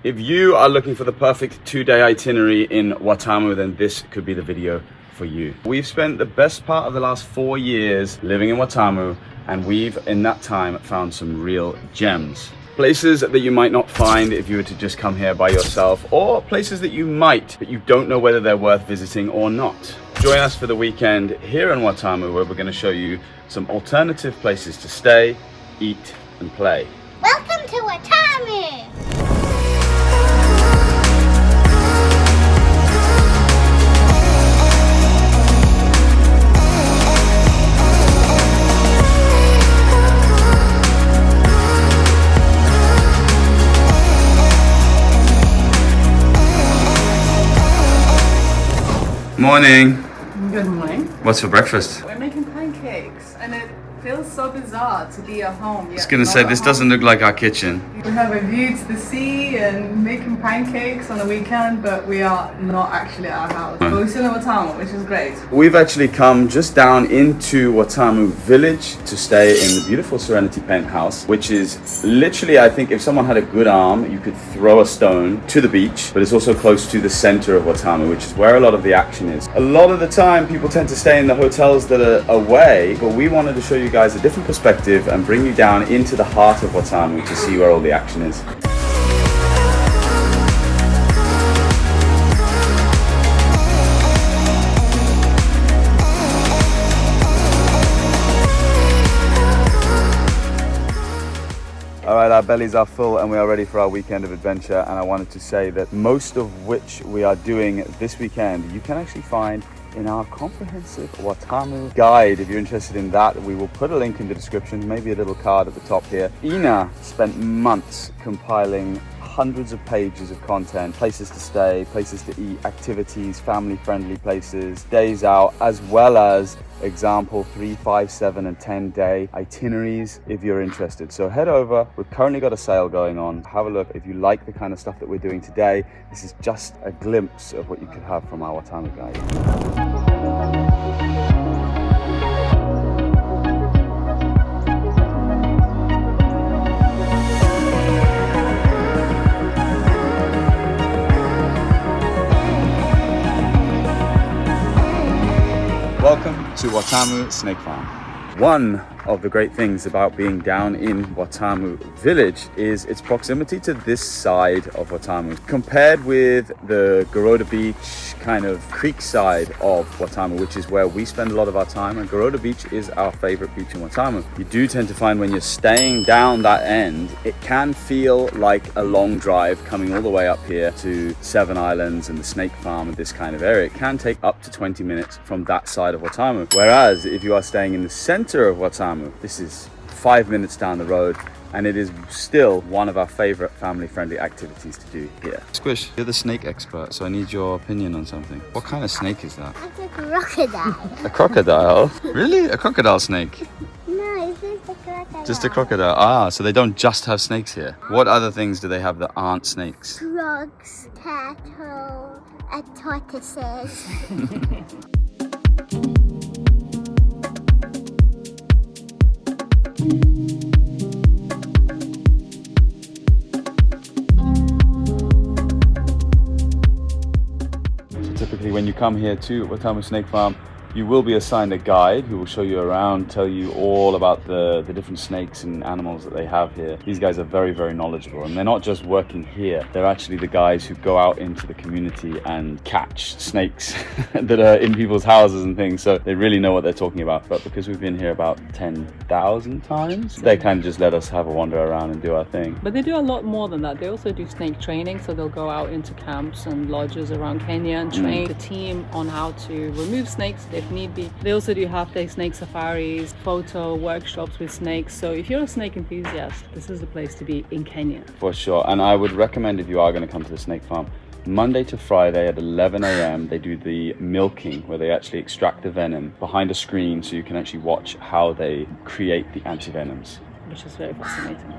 If you are looking for the perfect 2-day itinerary in Watamu, then this could be the video for you. We've spent the best part of the last 4 years living in Watamu, and we've in that time found some real gems. Places that you might not find if you were to just come here by yourself, or places that you might, but you don't know whether they're worth visiting or not. Join us for the weekend here in Watamu, where we're going to show you some alternative places to stay, eat, and play. Welcome to Watamu! Morning. Good morning. What's for breakfast? We're making pancakes, and it feels so bizarre to be at home. I was gonna say, this doesn't look like our kitchen. We have a view to the sea and making pancakes on the weekend, but we are not actually at our house. But we're still in Watamu, which is great. We've actually come just down into Watamu village to stay in the beautiful Serenity Penthouse, which is literally, I think if someone had a good arm, you could throw a stone to the beach, but it's also close to the center of Watamu, which is where a lot of the action is. A lot of the time, people tend to stay in the hotels that are away, but we wanted to show you guys a different perspective and bring you down into the heart of Watamu to see where all the action is. All right, our bellies are full and we are ready for our weekend of adventure. And I wanted to say that most of which we are doing this weekend, you can actually find in our comprehensive Watamu guide. If you're interested in that, we will put a link in the description, maybe a little card at the top here. Ina spent months compiling hundreds of pages of content, places to stay, places to eat, activities, family-friendly places, days out, as well as example 3, 5, 7, and 10-day itineraries if you're interested. So head over. We've currently got a sale going on. Have a look. If you like the kind of stuff that we're doing today, this is just a glimpse of what you could have from our Watamu guide. Welcome to Watamu Snake Farm. One of the great things about being down in Watamu village is its proximity to this side of Watamu. Compared with the Garoda Beach kind of creek side of Watamu, which is where we spend a lot of our time, and Garoda Beach is our favorite beach in Watamu. You do tend to find when you're staying down that end, it can feel like a long drive coming all the way up here to Seven Islands and the Snake Farm and this kind of area. It can take up to 20 minutes from that side of Watamu. Whereas if you are staying in the center of Watamu, this is 5 minutes down the road, and it is still one of our favorite family-friendly activities to do here. Squish, you're the snake expert, so I need your opinion on something. What kind of snake is that? It's a crocodile. A crocodile? Really? A crocodile snake? No, it's just a crocodile. Just a crocodile. Ah, so they don't just have snakes here. What other things do they have that aren't snakes? Frogs, turtles, and tortoises. Typically when you come here to Watamu Snake Farm, you will be assigned a guide who will show you around, tell you all about the different snakes and animals that they have here. These guys are very, very knowledgeable, and they're not just working here. They're actually the guys who go out into the community and catch snakes that are in people's houses and things. So they really know what they're talking about. But because we've been here about 10,000 times, they kind of just let us have a wander around and do our thing. But they do a lot more than that. They also do snake training, so they'll go out into camps and lodges around Kenya and train the team on how to remove snakes if need be. They also do half-day snake safaris, photo workshops with snakes. So if you're a snake enthusiast, this is the place to be in Kenya. For sure. And I would recommend, if you are going to come to the snake farm, Monday to Friday at 11 a.m. they do the milking, where they actually extract the venom behind a screen, so you can actually watch how they create the antivenoms. Which is very fascinating.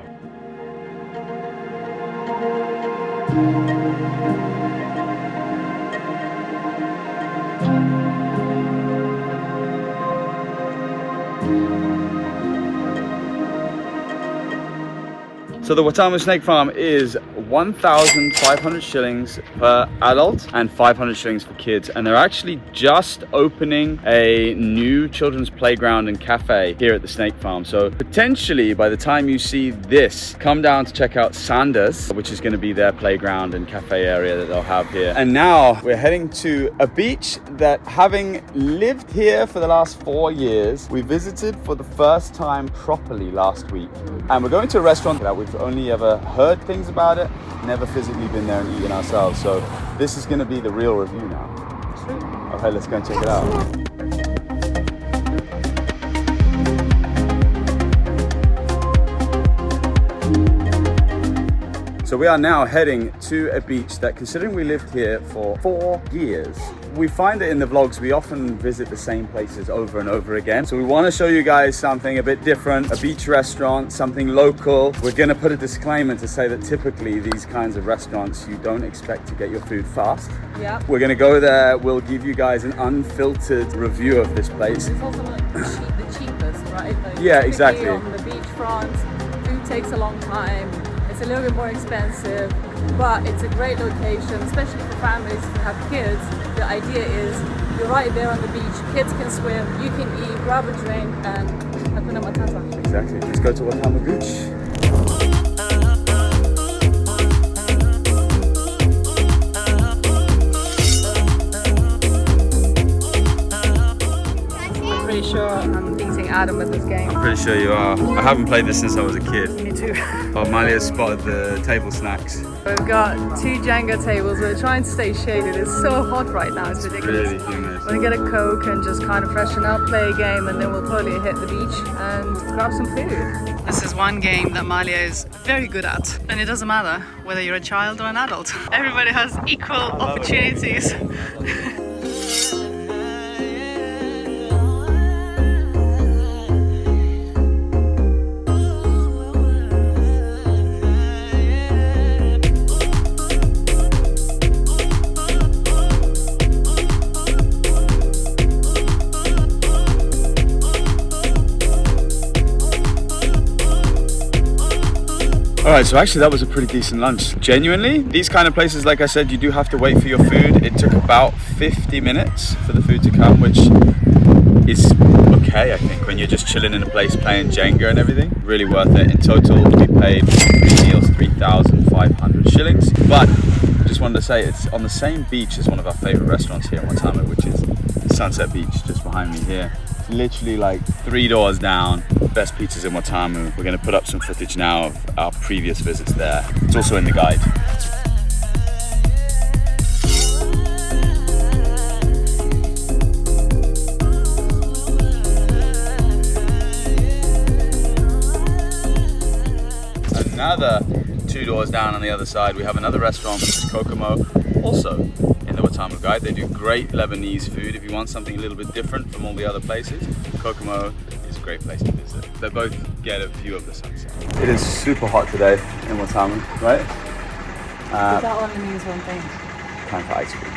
So the Watamu Snake Farm is 1,500 shillings per adult and 500 shillings for kids. And they're actually just opening a new children's playground and cafe here at the snake farm. So potentially by the time you see this, come down to check out Sanders, which is going to be their playground and cafe area that they'll have here. And now we're heading to a beach that, having lived here for the last 4 years, we visited for the first time properly last week. And we're going to a restaurant that we've only ever heard things about it, never physically been there and eaten ourselves. So this is going to be the real review now. Sweet. Okay, let's go and check it out. So we are now heading to a beach that, considering we lived here for 4 years, we find that in the vlogs we often visit the same places over and over again. So we want to show you guys something a bit different, a beach restaurant, something local. We're going to put a disclaimer to say that typically these kinds of restaurants, you don't expect to get your food fast. Yeah. We're going to go there. We'll give you guys an unfiltered review of this place. It's also like the cheapest, right? Like, Yeah, typically exactly. On the beachfront, food takes a long time. It's a little bit more expensive, but it's a great location, especially for families who have kids. The idea is you're right there on the beach, kids can swim, you can eat, grab a drink, and hakuna matata. Exactly. Let's go to Watamu Beach. Pretty sure I'm beating Adam at this game. I'm pretty sure you are. I haven't played this since I was a kid. Me too. Oh, Malia spotted the table snacks. We've got 2 Jenga tables. We're trying to stay shaded. It's so hot right now. It's ridiculous. Really humid. We're gonna get a Coke and just kind of freshen up, play a game, and then we'll totally hit the beach and grab some food. This is one game that Malia is very good at, and it doesn't matter whether you're a child or an adult. Everybody has equal opportunities. All right, so actually that was a pretty decent lunch. Genuinely, these kind of places, like I said, you do have to wait for your food. It took about 50 minutes for the food to come, which is okay, I think, when you're just chilling in a place playing Jenga and everything. Really worth it. In total, we paid for 3 meals, 3,500 shillings. But just wanted to say, it's on the same beach as one of our favorite restaurants here in Watamu, which is Sunset Beach, just behind me here. It's literally like 3 doors down. Best pizzas in Watamu. We're going to put up some footage now of our previous visits there. It's also in the guide. Another 2 doors down on the other side, we have another restaurant, which is Kokomo, also in the Watamu guide. They do great Lebanese food. If you want something a little bit different from all the other places, Kokomo is a great place to visit. They both get a view of the sunset. It is super hot today in Watamu, right? That only means one thing. Time for ice cream.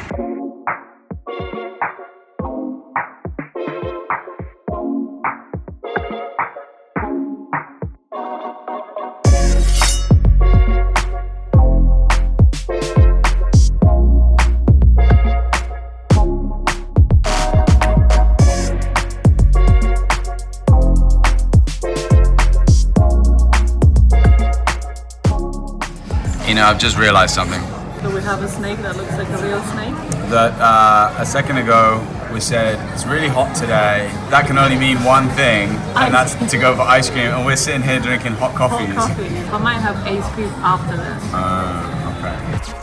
You know, I've just realized something. So we have a snake that looks like a real snake. That a second ago we said it's really hot today. That can only mean one thing, and that's to go for ice cream. And we're sitting here drinking hot coffees. Hot coffee. I might have a scoop after this. Okay.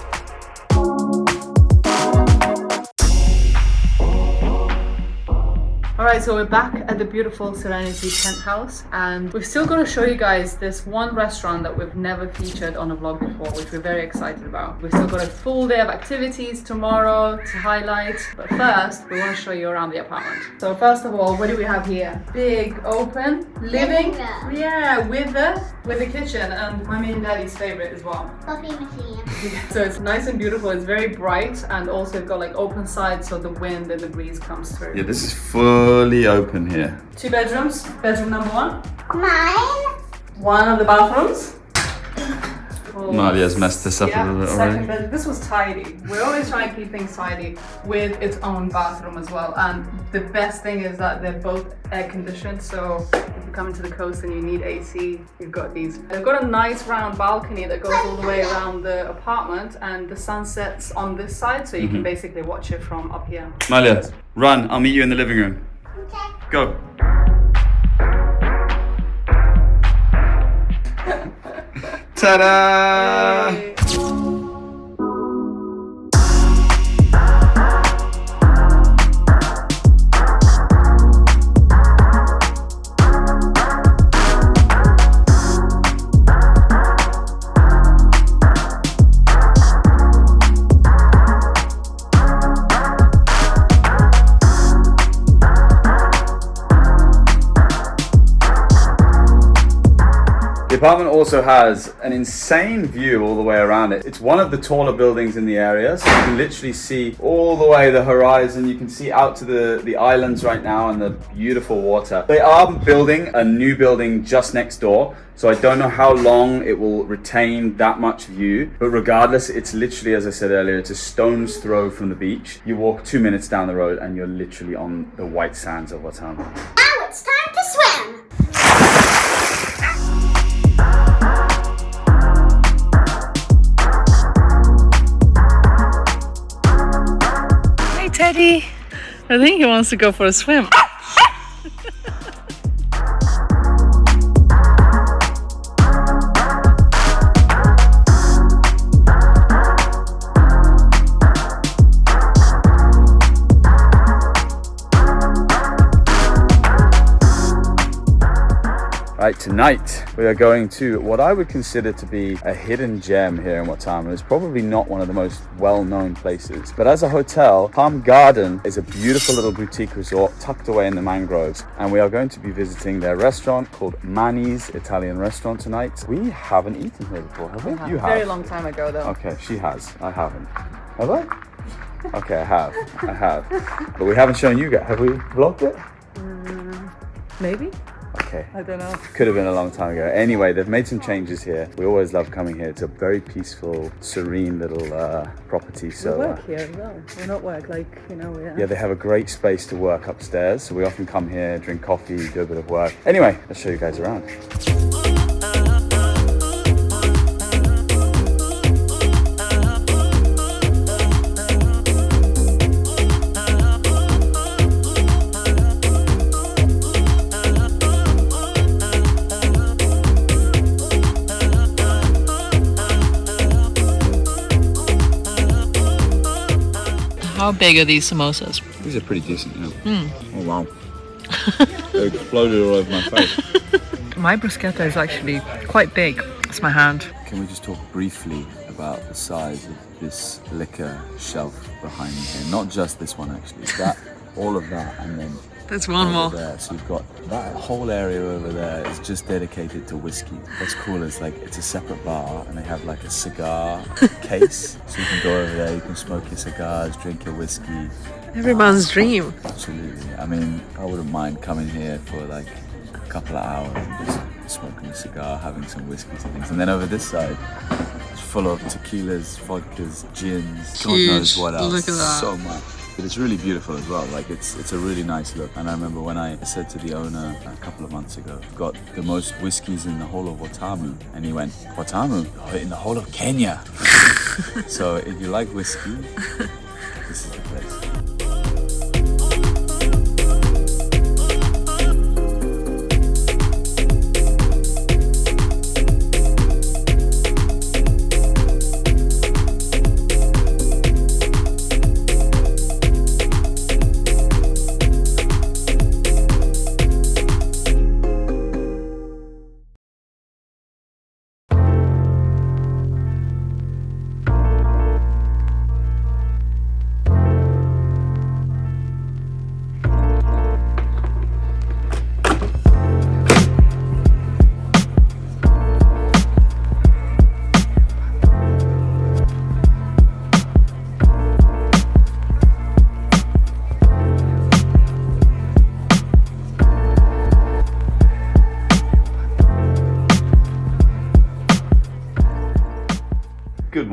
Alright, so we're back at the beautiful Serenity penthouse, and we've still got to show you guys this one restaurant that we've never featured on a vlog before, which we're very excited about. We've still got a full day of activities tomorrow to highlight, but first we want to show you around the apartment. So first of all, what do we have here? Big open living room. Yeah, with the kitchen, and mommy and daddy's favorite as well. Coffee machine. So it's nice and beautiful. It's very bright, and also got like open sides so the wind and the breeze comes through. Yeah, this is fully open here. 2 bedrooms. Bedroom number 1. Mine. One of the bathrooms. Full course. Nadia's messed this up a little bit already. Second bed. This was tidy. We're always trying to keep things tidy with its own bathroom as well. And the best thing is that they're both air conditioned. So if you come into the coast and you need AC, you've got these. They've got a nice round balcony that goes all the way around the apartment, and the sun sets on this side, so you can basically watch it from up here. Nadia, run. I'll meet you in the living room. Okay. Go. Ta-da! Yay. The apartment also has an insane view all the way around it. It's one of the taller buildings in the area, so you can literally see all the way the horizon. You can see out to the islands right now and the beautiful water. They are building a new building just next door, so I don't know how long it will retain that much view. But regardless, it's literally, as I said earlier, it's a stone's throw from the beach. You walk 2 minutes down the road and you're literally on the white sands of Watamu. Now it's time to swim. Hey Teddy, I think he wants to go for a swim. Right, tonight we are going to what I would consider to be a hidden gem here in Watamu. It's probably not one of the most well-known places, but as a hotel, Palm Garden is a beautiful little boutique resort tucked away in the mangroves, and we are going to be visiting their restaurant called Mani's Italian Restaurant tonight. We haven't eaten here before, have we? You have. Very long time ago though. Okay, she has. I haven't. Have I? Okay, I have. But we haven't shown you guys. Have we vlogged it? Maybe? Okay. I don't know. Could have been a long time ago. Anyway, they've made some changes here. We always love coming here. It's a very peaceful, serene little property. So We work here as well. We're not work like, yeah, they have a great space to work upstairs. So we often come here, drink coffee, do a bit of work. Anyway, let's show you guys around. How big are these samosas? These are pretty decent, yeah. Oh, wow. They exploded all over my face. My bruschetta is actually quite big. It's my hand. Can we just talk briefly about the size of this liquor shelf behind me here? Not just this one, actually. That, all of that, and then There's one more. there. So you've got that whole area over there is just dedicated to whiskey. What's cool is like it's a separate bar and they have like a cigar case. So you can go over there, you can smoke your cigars, drink your whiskey. Every man's dream. Absolutely. I mean, I wouldn't mind coming here for like a couple of hours and just smoking a cigar, having some whiskeys and things. And then over this side, it's full of tequilas, vodkas, gins, God knows what else. Look at that. So much. But it's really beautiful as well. Like it's a really nice look. And I remember when I said to the owner a couple of months ago, "We've got the most whiskeys in the whole of Watamu," and he went, "Watamu? In the whole of Kenya." So if you like whiskey, this is the place.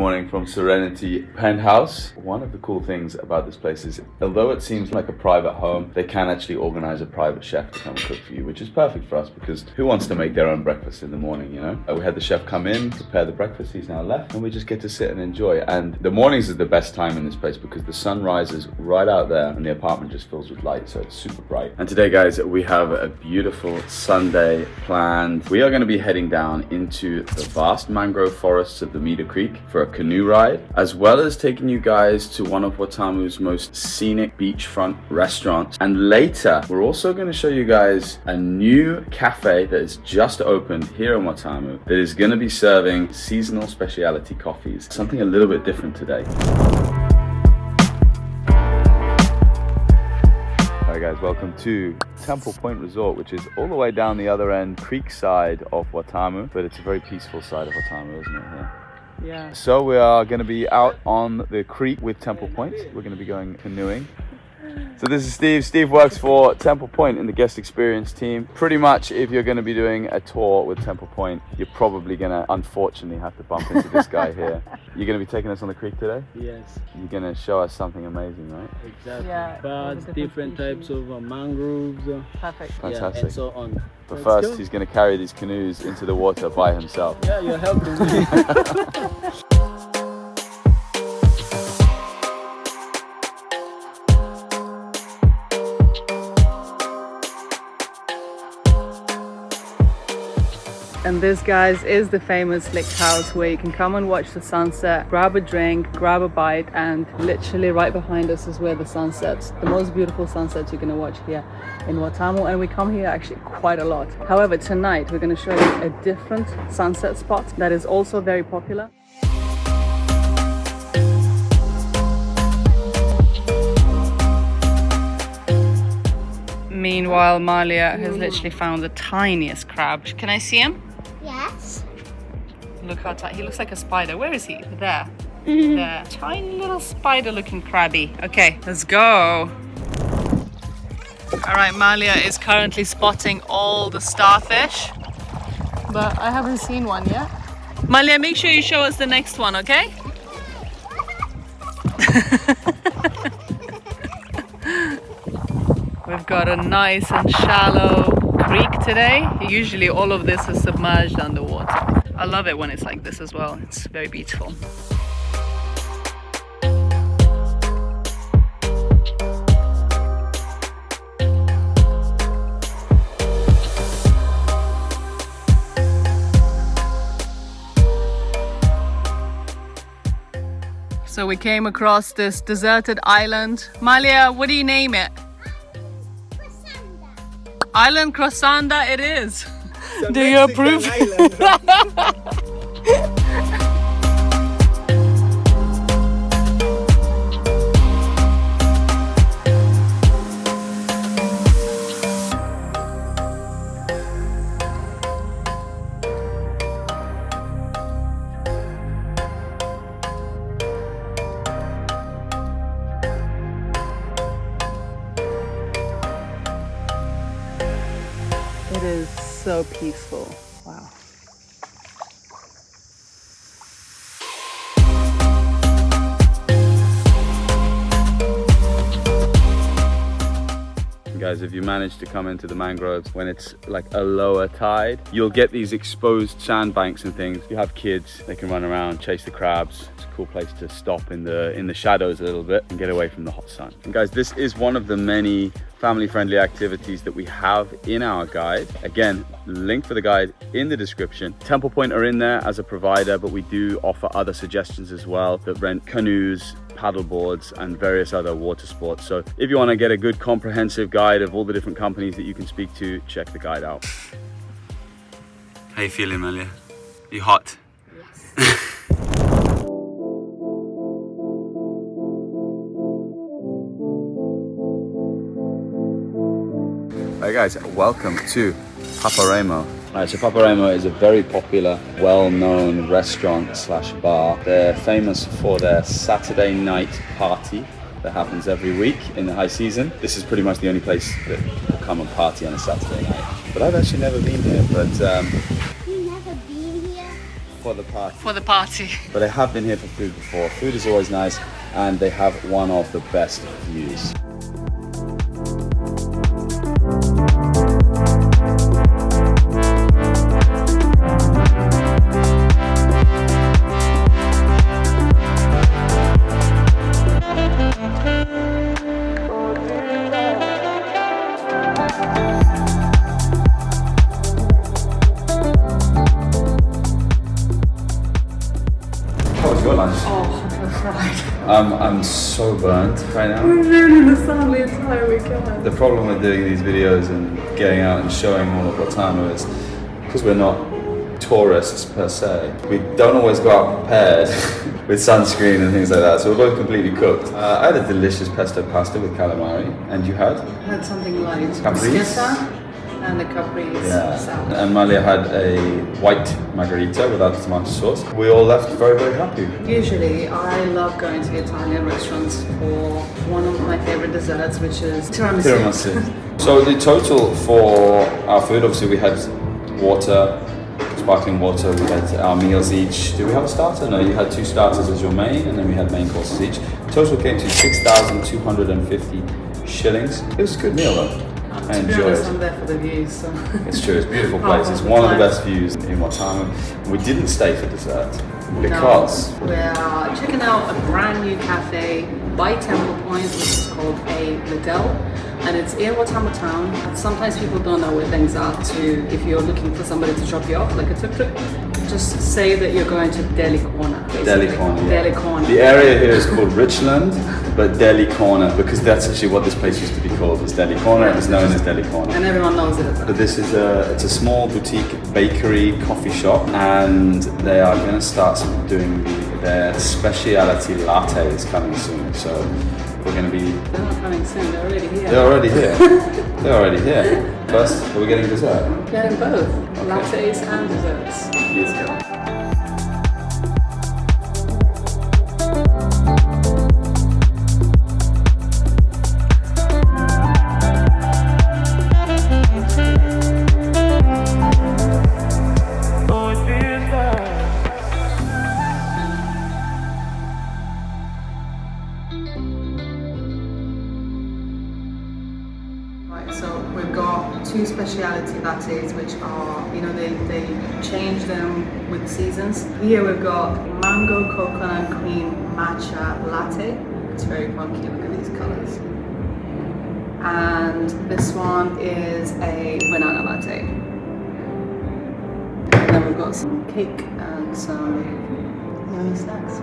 morning from Serenity Penthouse. One of the cool things about this place is, although it seems like a private home, they can actually organize a private chef to come and cook for you, which is perfect for us because who wants to make their own breakfast in the morning, you know? We had the chef come in, prepare the breakfast, he's now left, and we just get to sit and enjoy. And the mornings is the best time in this place because the sun rises right out there and the apartment just fills with light, so it's super bright. And today, guys, we have a beautiful Sunday planned. We are going to be heading down into the vast mangrove forests of the Meader Creek for a canoe ride, as well as taking you guys to one of Watamu's most scenic beachfront restaurants. And later, we're also going to show you guys a new cafe that is just opened here in Watamu that is going to be serving seasonal specialty coffees. Something a little bit different today. Hi guys, welcome to Temple Point Resort, which is all the way down the other end, creek side of Watamu, but it's a very peaceful side of Watamu, isn't it here? Yeah. So we are going to be out on the creek with Temple Point. We're going to be going canoeing. So this is Steve. Steve works for Temple Point in the guest experience team. Pretty much if you're going to be doing a tour with Temple Point, you're probably going to unfortunately have to bump into this guy here. You're going to be taking us on the creek today? Yes. You're going to show us something amazing, right? Exactly. Yeah, Birds, different types of mangroves. Perfect. Fantastic. Yeah, and so on. But Let's first, go. he's going to carry these canoes into the water by himself. Yeah, you're helping me. And this, guys, is the famous Slick House where you can come and watch the sunset, grab a drink, grab a bite, and literally right behind us is where the sun sets. The most beautiful sunsets you're gonna watch here in Watamu, and we come here actually quite a lot. However, tonight we're gonna show you a different sunset spot that is also very popular. Meanwhile, Malia has literally found the tiniest crab. Can I see him? Yes. Look how tiny. He looks like a spider. Where is he? There. There. Tiny little spider looking crabby. Okay, let's go. All right, Malia is currently spotting all the starfish, but I haven't seen one yet. Malia, make sure you show us the next one, okay? We've got a nice and shallow creek today. Usually all of this is submerged underwater. I love it when it's like this as well. It's very beautiful. So we came across this deserted island. Malia, what do you name it? Island Crossanda it is. Do you approve? It is so peaceful. Wow. Guys, if you manage to come into the mangroves when it's like a lower tide, you'll get these exposed sandbanks and things. You have kids, they can run around, chase the crabs. It's a cool place to stop in the shadows a little bit and get away from the hot sun. And guys, this is one of the many family-friendly activities that we have in our guide. Again, link for the guide in the description. Temple Point are in there as a provider, but we do offer other suggestions as well that rent canoes, paddle boards, and various other water sports. So if you want to get a good comprehensive guide of all the different companies that you can speak to, check the guide out. How you feeling, Malia? You hot? Yes. Hi guys, welcome to Paparemo. Alright, so Paparemo is a very popular, well-known restaurant slash bar. They're famous for their Saturday night party that happens every week in the high season. This is pretty much the only place that people come and party on a Saturday night. But I've actually never been here, but You never been here? for the party. For the party. But I have been here for food before. Food is always nice, and they have one of the best views. How was your lunch? Oh, I'm fried. I'm so burnt right now. We've been in the sun the entire weekend. The problem with doing these videos and getting out and showing all of Watamu is because we're not tourists per se, we don't always go out prepared with sunscreen and things like that, so we're both completely cooked. I had a delicious pesto pasta with calamari, and you had? I had something like Caprese? bruschetta and the caprese salad. And Malia had a white margarita without the tomato sauce. We all left very, very happy. Usually, I love going to Italian restaurants for one of my favorite desserts, which is tiramisu. So the total for our food, obviously we had water, sparkling water, we had our meals each. Do we have a starter? No, you had 2 starters as your main, and then we had main courses each. Total came to 6,250 shillings. It was a good meal though. I To be enjoyed honest, it. I'm there for the views, so. It's true, it's a beautiful Half place. of It's the one of the time. best views in Watamu. We didn't stay for dessert because No, we're checking out a brand new cafe by Temple Point, which is called a Liddell, and it's in Watamu town. Sometimes people don't know where things are to, if you're looking for somebody to drop you off, like a tuk-tuk, just say that you're going to Deli Corner, basically. Deli Corner. Yeah. Deli Corner. The area here is called Richland, but Deli Corner, because that's actually what this place used to be called, is Deli Corner. It was known as Deli Corner. And everyone knows it as that. But this is it's a small boutique bakery coffee shop, and they are going to start doing their specialty lattes coming soon. So we're going to be. They're not coming soon, they're already here. They're already here. They're already here. First, are we getting dessert? Getting both, lattes and desserts. Let's go. Right, so we've got 2 specialty lattes, which are, you know, they change them with seasons. Here we've got mango coconut cream matcha latte. It's very funky, look at these colors. And this one is a banana latte. And then we've got some cake and some yummy snacks.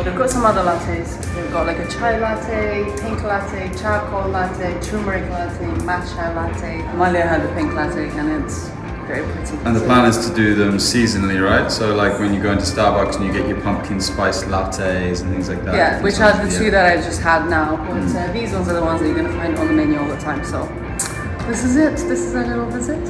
We've got some other lattes. We've got like a chai latte, pink latte, charcoal latte, turmeric latte, matcha latte. Amalia had the pink latte and it's very pretty. And the plan is to do them seasonally, right? So like when you go into Starbucks and you get your pumpkin spice lattes and things like that. Yeah, which are the 2 that I just had now. But these ones are the ones that you're going to find on the menu all the time. So this is it. This is our little visit.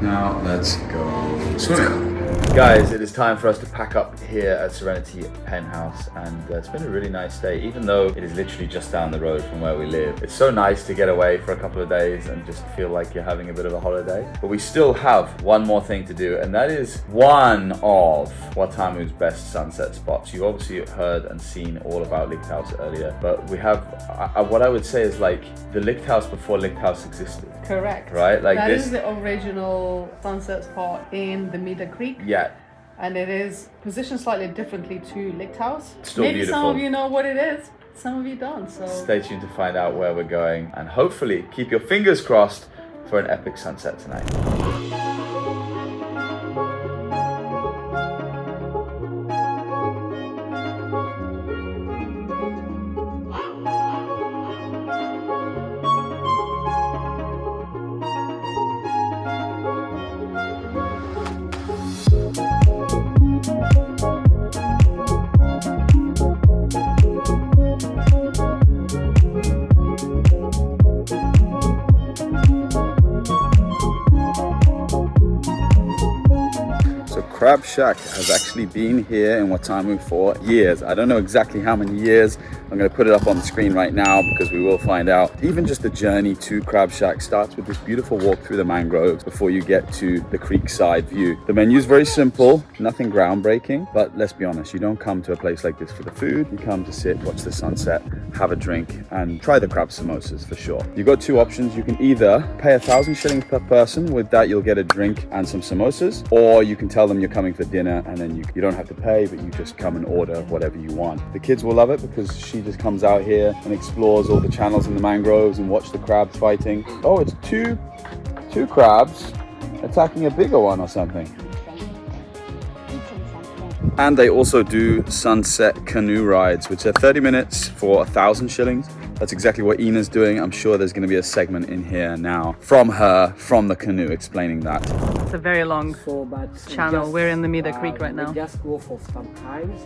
Now let's go swimming. Guys, it is time for us to pack up here at Serenity Penthouse, and it's been a really nice day, even though it is literally just down the road from where we live. It's so nice to get away for a couple of days and just feel like you're having a bit of a holiday. But we still have one more thing to do, and that is one of Watamu's best sunset spots. You obviously heard and seen all about Lichthaus earlier, but we have what I would say is like the Lichthaus before Lichthaus existed. Correct. Right? Like that this is the original sunset spot in the Meader Creek. Yeah. And it is positioned slightly differently to Lichthaus. Still Maybe beautiful. some of you know what it is, some of you don't. So Stay tuned to find out where we're going, and hopefully keep your fingers crossed for an epic sunset tonight. Crab Shack has actually been here in Watamu for years. I don't know exactly how many years, I'm going to put it up on the screen right now because we will find out. Even just the journey to Crab Shack starts with this beautiful walk through the mangroves before you get to the creek side view. The menu is very simple, nothing groundbreaking, but let's be honest, you don't come to a place like this for the food. You come to sit, watch the sunset, have a drink, and try the crab samosas for sure. You've got two options. You can either pay 1,000 shillings per person. With that, you'll get a drink and some samosas, or you can tell them you're coming for dinner and then you don't have to pay, but you just come and order whatever you want. The kids will love it because she just comes out here and explores all the channels in the mangroves and watch the crabs fighting. Oh, it's two crabs attacking a bigger one or something. And they also do sunset canoe rides, which are 30 minutes for 1,000 shillings. That's exactly what Ina's doing. I'm sure there's going to be a segment in here now from her, from the canoe, explaining that. It's a very long channel. We're in the middle of the creek right now. We just go for some time.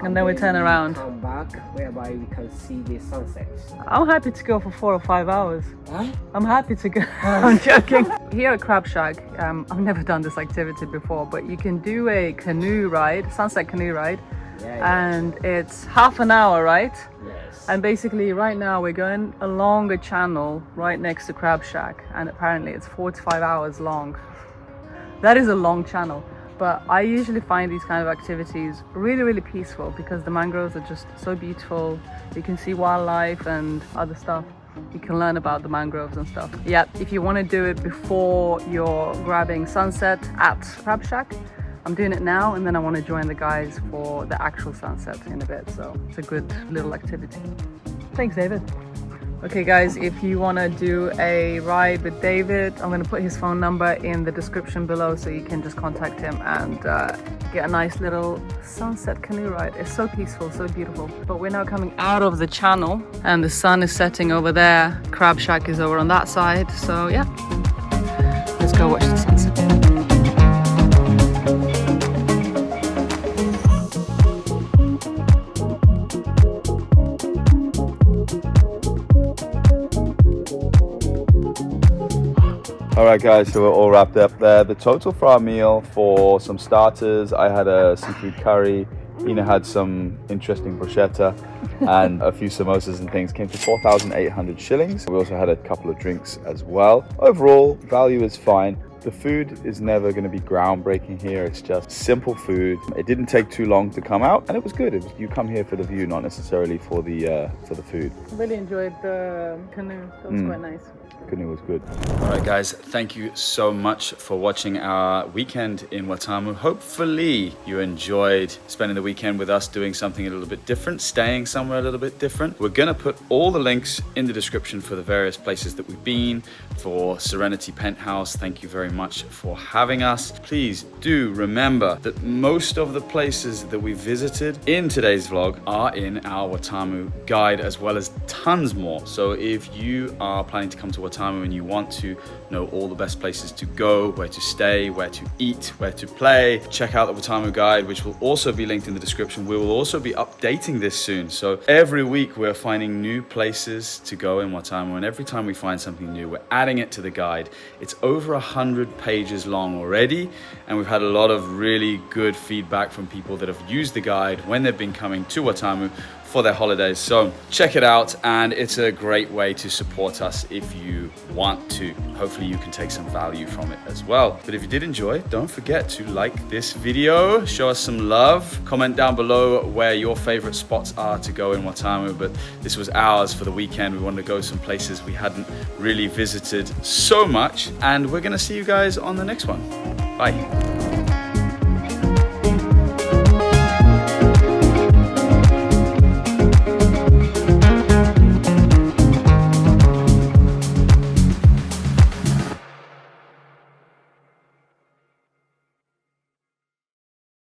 And then we turn around. Come back, whereby we can see the sunset. I'm happy to go for 4 or 5 hours. Huh? I'm happy to go. I'm joking. Here at Crab Shack, I've never done this activity before, but you can do a canoe ride, sunset canoe ride, and it's half an hour, right? Yes. And basically right now we're going along a channel right next to Crab Shack, and apparently it's 4 to 5 hours long. That is a long channel. But I usually find these kind of activities really, really peaceful because the mangroves are just so beautiful. You can see wildlife and other stuff. You can learn about the mangroves and stuff. Yeah, if you want to do it before you're grabbing sunset at Crab Shack, I'm doing it now, and then I want to join the guys for the actual sunset in a bit. So it's a good little activity. Thanks, David. Okay guys, if you want to do a ride with David, I'm going to put his phone number in the description below so you can just contact him and get a nice little sunset canoe ride. It's so peaceful, so beautiful. But we're now coming out of the channel and the sun is setting over there. Crab Shack is over on that side. So yeah, let's go watch the sunset. Alright guys, so we're all wrapped up there. The total for our meal, for some starters, I had a seafood curry, Ina had some interesting bruschetta and a few samosas and things, came to 4,800 shillings. We also had a couple of drinks as well. Overall, value is fine. The food is never going to be groundbreaking here. It's just simple food. It didn't take too long to come out, and it was good. You come here for the view, not necessarily for the food. I really enjoyed the canoe. That was quite nice. Canoe was good. All right, guys, thank you so much for watching our weekend in Watamu. Hopefully you enjoyed spending the weekend with us doing something a little bit different, staying somewhere a little bit different. We're going to put all the links in the description for the various places that we've been. For Serenity Penthouse, thank you very much for having us. Please do remember that most of the places that we visited in today's vlog are in our Watamu guide, as well as tons more. So if you are planning to come to Watamu and you want to know all the best places to go, where to stay, where to eat, where to play, check out the Watamu guide, which will also be linked in the description. We will also be updating this soon. So every week we're finding new places to go in Watamu, and every time we find something new, we're adding it to the guide. It's over 100 pages long already, and we've had a lot of really good feedback from people that have used the guide when they've been coming to Watamu for their holidays. So check it out, and it's a great way to support us if you want to. Hopefully you can take some value from it as well. But if you did enjoy, don't forget to like this video, show us some love, comment down below where your favorite spots are to go in Watamu. But this was ours for the weekend. We wanted to go some places we hadn't really visited so much, and we're gonna see you guys on the next one. Bye.